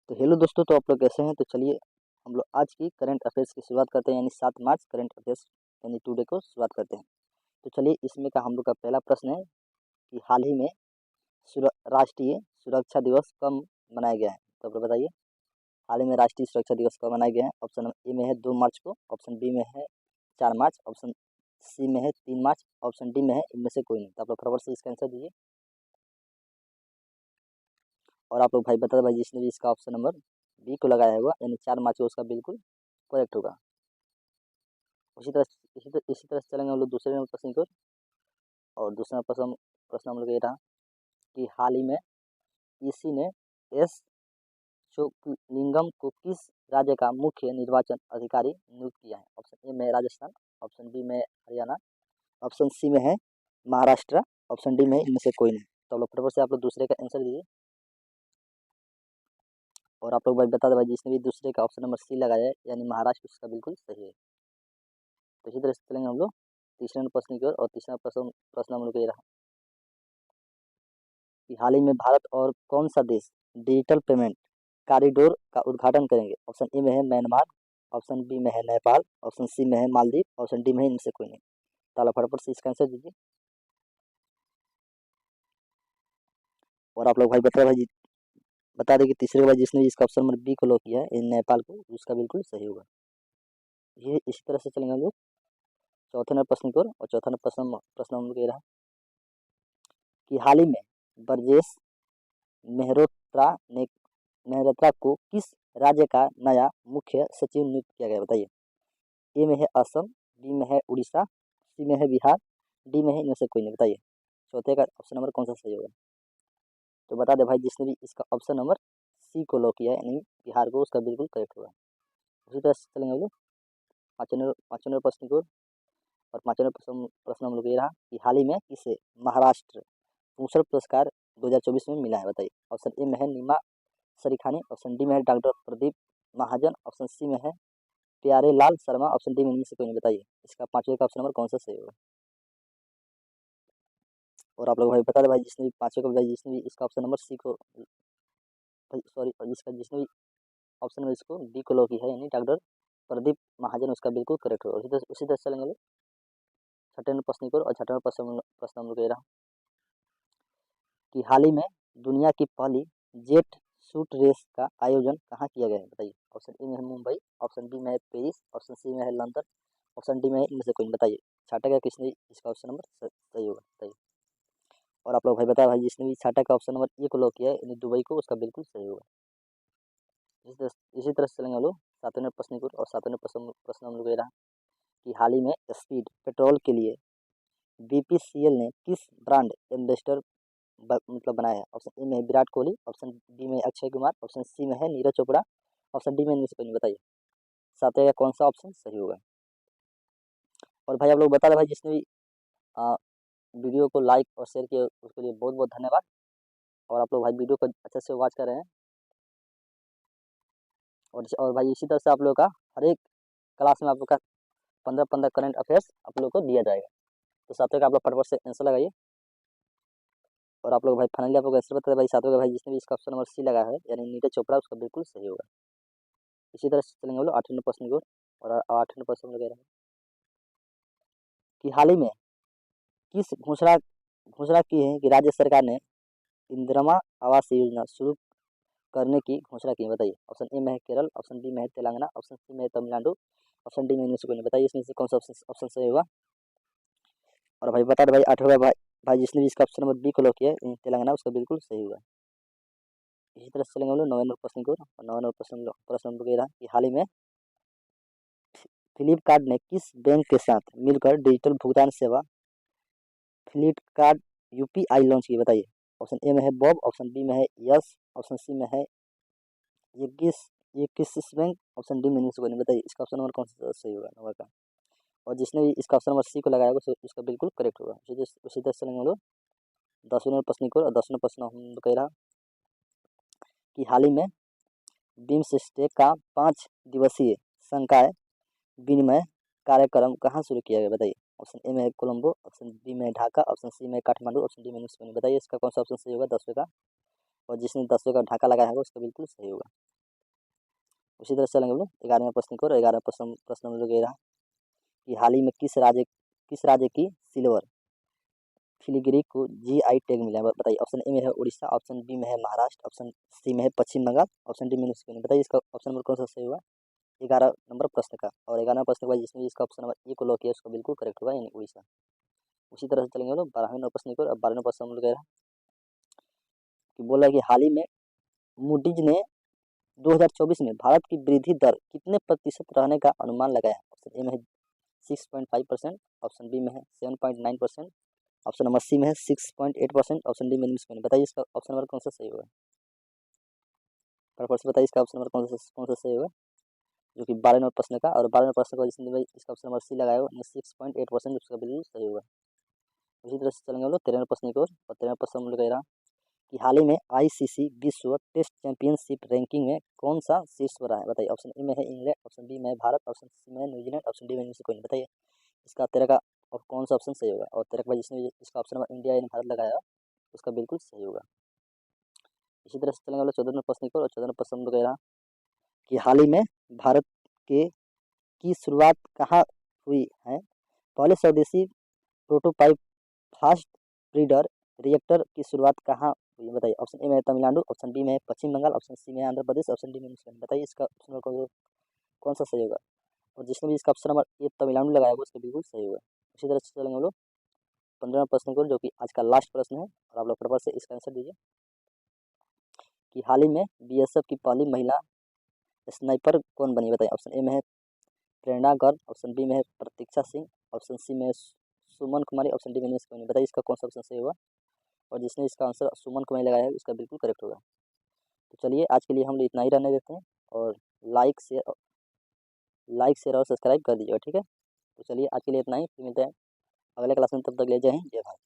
तो हेलो दोस्तों, तो आप लोग कैसे हैं। तो चलिए हम लोग आज की करंट अफेयर्स की शुरुआत करते हैं, यानी 7 मार्च करंट अफेयर्स यानी टुडे को शुरुआत करते हैं। तो चलिए इसमें का हम लोग का पहला प्रश्न है कि हाल ही में राष्ट्रीय सुरक्षा दिवस कब मनाया गया है। तो आप लोग बताइए, हाल ही में राष्ट्रीय सुरक्षा दिवस कब मनाया गया है। ऑप्शन ए में है 2 मार्च को, ऑप्शन बी में है 4 मार्च, ऑप्शन सी में है 3 मार्च, ऑप्शन डी में है इनमें से कोई नहीं। तो आप लोग फटाफट से इसका आंसर दीजिए। और आप लोग भाई बता दो भाई, जिसने भी इसका ऑप्शन नंबर बी को लगाया होगा यानी 4 मार्च को, उसका बिल्कुल करेक्ट होगा। इसी तरह से चलेंगे हम लोग दूसरे नंबर प्रश्न की ओर। और दूसरा प्रश्न प्रश्न हम लोग ये रहा कि हाल ही में इसी ने एस चोकलिंगम को किस राज्य का मुख्य निर्वाचन अधिकारी नियुक्त किया है। ऑप्शन ए में है राजस्थान, ऑप्शन बी में है हरियाणा, ऑप्शन सी में है महाराष्ट्र, ऑप्शन डी में है इनमें से कोई नहीं। तो आप लोग फटाफट से आप लोग दूसरे का आंसर दीजिए। और आप लोग भाई बता दो भाई, जिसने भी दूसरे का ऑप्शन नंबर सी लगाया है यानी महाराष्ट्र, उसका बिल्कुल सही है। तो इसी तरह से चलेंगे हम लोग तीसरे नंबर प्रश्न की ओर। और तीसरा प्रश्न प्रश्न हम लोग ये रहा कि हाल ही में भारत और कौन सा देश डिजिटल पेमेंट कॉरिडोर का उद्घाटन करेंगे। ऑप्शन ए में है म्यांमार, ऑप्शन बी में है नेपाल, ऑप्शन सी में है मालदीव, ऑप्शन डी में है इनसे कोई नहीं। ताला फटाफट से इसका आंसर दीजिए। और आप लोग भाई बता दें कि तीसरे बार जिसने इसका ऑप्शन नंबर बी को लॉक किया है नेपाल को, उसका बिल्कुल सही होगा। ये इसी तरह से चलेंगे हम लोग चौथे नंबर प्रश्न की ओर। और चौथा नंबर प्रश्न हम लोग ये रहा कि हाल ही में ब्रजेश मेहरोत्रा ने मेहरोत्रा को किस राज्य का नया मुख्य सचिव नियुक्त किया गया। बताइए, ए में है असम, बी में है उड़ीसा, सी में है बिहार, डी में है इनमें से कोई नहीं। बताइए चौथे का ऑप्शन नंबर कौन सा सही होगा। तो बता दे भाई, जिसने भी इसका ऑप्शन नंबर सी को लॉक किया है यानी बिहार को, उसका बिल्कुल करेक्ट होगा। उसी तरह से चलेंगे हम लोग पाँचवें नंबर प्रश्न की ओर। और पाँचवें प्रश्न हम लोग ये रहा कि हाल ही में इसे महाराष्ट्र भूषण पुरस्कार 2024 में मिला है। बताइए, ऑप्शन ए में है नीमा सरीखानी, ऑप्शन डी में है डॉक्टर प्रदीप महाजन, ऑप्शन सी में है प्यारे लाल शर्मा, ऑप्शन डी में इनमें से कोई नहीं। बताइए इसका पांचवे का ऑप्शन नंबर कौन सा सही होगा। और आप लोग भाई बता दे भाई, जिसने भी पांचवे का बताइए, जिसने भी इसका ऑप्शन नंबर सी को सॉरी इसका जिसने भी ऑप्शन नंबर इसको डी को लॉक किया है यानी डॉक्टर प्रदीप महाजन, उसका बिल्कुल करेक्ट होगा। उसी तरह चलेंगे लोग छठे नंबर प्रश्न की ओर। और छठे नंबर प्रश्न हम लोग ये रहा कि हाल ही में दुनिया की पहली जेट शूट रेस का आयोजन कहाँ किया गया है। बताइए, ऑप्शन ए में है मुंबई, ऑप्शन बी में है पेरिस, ऑप्शन सी में है लंदन, ऑप्शन डी में है इनमें से कोई नहीं। बताइए छठा का किसने इसका ऑप्शन नंबर सही होगा। बताइए। और आप लोग भाई बताया भाई, जिसने भी छठा का ऑप्शन नंबर ए को लॉक किया है यानी दुबई को, उसका बिल्कुल सही होगा। इसी तरह से चलेंगे हम लोग सातवें नंबर प्रश्न की ओर। और सातवें प्रश्न हम लोग ये रहा कि हाल ही में स्पीड पेट्रोल के लिए बीपीसीएल ने किस ब्रांड एम्बेसडर मतलब बनाया है। ऑप्शन ए में है विराट कोहली, ऑप्शन बी में अक्षय कुमार, ऑप्शन सी में है नीरज चोपड़ा, ऑप्शन डी में इनमें से कोई नहीं। बताइए सातवें का कौन सा ऑप्शन सही होगा। और भाई आप लोग बता रहे भाई, जिसने भी आ, वीडियो को लाइक और शेयर किया उसके लिए बहुत बहुत धन्यवाद। और आप लोग भाई वीडियो को अच्छे से वॉच कर रहे हैं। और भाई इसी तरह से आप लोग का हर एक क्लास में आप लोग का 15-15 करंट अफेयर्स आप लोग को दिया जाएगा। तो सातवें का आप लोग फटाफट से आंसर लगाइए। और आप लोग भाई फाइनली आप लोग आंसर बताए भाई, सातवें का भाई जिसने भी इसका ऑप्शन नंबर सी लगा है यानी नीरज चोपड़ा, उसका बिल्कुल सही होगा। इसी तरह से चलेंगे हम लोग आठवें प्रश्न की ओर। और आठवें प्रश्न में कह रहे हैं कि हाल ही में किस घोषणा की है कि राज्य सरकार ने इंदिरा आवास योजना शुरू करने की घोषणा की है। बताइए, ऑप्शन ए में है केरल, ऑप्शन बी में है तेलंगाना, ऑप्शन सी में है तमिलनाडु, ऑप्शन डी में इनमें से कोई नहीं। बताइए इसमें से कौन सा ऑप्शन सही होगा। और भाई बता दे भाई आठवें भाई जिसने भी इसका ऑप्शन नंबर बी को लॉक किया है तेलंगाना, उसका बिल्कुल सही होगा। इसी तरह से चलेंगे हम लोग नौवें नंबर प्रश्न की ओर। और नौवें नंबर प्रश्न नंबर ये रहा कि हाल ही में फ्लिपकार्ट ने किस बैंक के साथ मिलकर डिजिटल भुगतान सेवा फ्लिपकार्ट यूपीआई लॉन्च की। बताइए, ऑप्शन ए में है बॉब, ऑप्शन बी में है यस, ऑप्शन सी में है ये किस बैंक, ऑप्शन डी में नहीं से कोई नहीं। बताइए इसका ऑप्शन नंबर कौन सा सही होगा नंबर का। और जिसने भी इसका ऑप्शन नंबर सी को लगाया होगा उसका बिल्कुल करेक्ट होगा। उसी तरह से चलेंगे हम लोग 10वें प्रश्न की ओर। और 10वें प्रश्न हम कह रहा कि हाल ही में बिम्स्टेक का 5 दिवसीय संकाय विनिमय कार्यक्रम कहाँ शुरू किया गया। बताइए, ऑप्शन ए में है कोलंबो, ऑप्शन बी में ढाका, ऑप्शन सी में काठमांडू, ऑप्शन डी में निस्बनी। बताइए इसका कौन सा ऑप्शन सही होगा 10वें का। और जिसने 10वें का ढाका लगाया होगा उसका बिल्कुल सही होगा। उसी तरह से चलेंगे हम लोग 11वें प्रश्न की ओर। 11वें प्रश्न हम लोग ये रहा कि हाल ही में किस राज्य की सिल्वर फिलिग्री को GI टैग मिला है, बताइए। ऑप्शन ए में है उड़ीसा, ऑप्शन बी में है महाराष्ट्र, ऑप्शन सी में है पश्चिम बंगाल, ऑप्शन डी में है। बताइए इसका ऑप्शन नंबर कौन सा सही होगा 11 नंबर प्रश्न का। और 11 प्रश्न के बाद जिसमें इसका ऑप्शन नंबर ए को लॉक किया उसका बिल्कुल करेक्ट होगा, यानी उड़ीसा। उसी तरह से चलेंगे हम लोग 12वें नंबर प्रश्न की ओर। अब 12वें प्रश्न हम लोग कह रहा कि बोला कि हाल ही में मूडीज ने 2024 में भारत की वृद्धि दर कितने प्रतिशत रहने का अनुमान लगाया है। ऑप्शन ए में है 6.5%, ऑप्शन बी में है 7.9%, ऑप्शन नंबर सी में है 6.8%, ऑप्शन डी में है। बताइए इसका ऑप्शन नंबर कौन सा सही होगा, फटाफट से बताइए इसका ऑप्शन नंबर कौन सा सही होगा, जो कि 12 नंबर प्रश्न का। और 12 प्रश्न का जिसने भाई इसका ऑप्शन नंबर सी लगाया हो 6.8%, उसका बिल्कुल सही होगा। उसी तरह से चलेंगे हम लोग 13वें प्रश्न की ओर। और 13वें प्रश्न हम लोग कह रहा कि हाल ही में ICC विश्व टेस्ट चैंपियनशिप रैंकिंग में कौन सा शीर्ष पर रहा है। बताइए। ऑप्शन ए में है इंग्लैंड, ऑप्शन बी में है भारत, ऑप्शन सी में है न्यूजीलैंड, ऑप्शन डी में इनमें से कोई नहीं। बताइए इसका 13 का और कौन सा ऑप्शन सही होगा। और 13 के बाद जिसने इसका ऑप्शन नंबर इंडिया यानी भारत लगाया उसका बिल्कुल सही होगा। इसी तरह से चलेंगे हम लोग 14वें प्रश्न की ओर। और 14वें प्रश्न में कह रहा कि हाल ही में भारत के की शुरुआत कहाँ हुई है। पहले स्वदेशी प्रोटोटाइप फास्ट ब्रीडर रिएक्टर की शुरुआत कहाँ हुई, बताइए। ऑप्शन ए में तमिलनाडु, ऑप्शन बी में पश्चिम बंगाल, ऑप्शन सी में आंध्र प्रदेश, ऑप्शन डी में मुस्लिम। बताइए इसका ऑप्शन नंबर कौन सा सही होगा। और जिसने भी इसका ऑप्शन नंबर ए तमिलनाडु लगाया होगा उसका बिल्कुल सही होगा। इसी तरह से चलेंगे हम लोग 15वें प्रश्न को, जो कि आज का लास्ट प्रश्न है। और आप लोग फटाफट से इसका आंसर दीजिए कि हाल ही में BSF की पहली महिला स्नाइपर कौन बनी, बताइए। ऑप्शन ए में है प्रेरणा गर्ग, ऑप्शन बी में है प्रतीक्षा सिंह, ऑप्शन सी में है सुमन कुमारी, ऑप्शन डी में नहीं। बताइए इसका कौन सा ऑप्शन सही होगा। और जिसने इसका आंसर सुमन कुमारी लगाया है उसका बिल्कुल करेक्ट होगा। तो चलिए आज के लिए हम लोग इतना ही रहने देते हैं। और लाइक शेयर और सब्सक्राइब कर दीजिएगा, ठीक है। तो चलिए आज के लिए इतना ही, फिर मिलते हैं अगले क्लास में। तब तक ले जय हिंद जय भारत।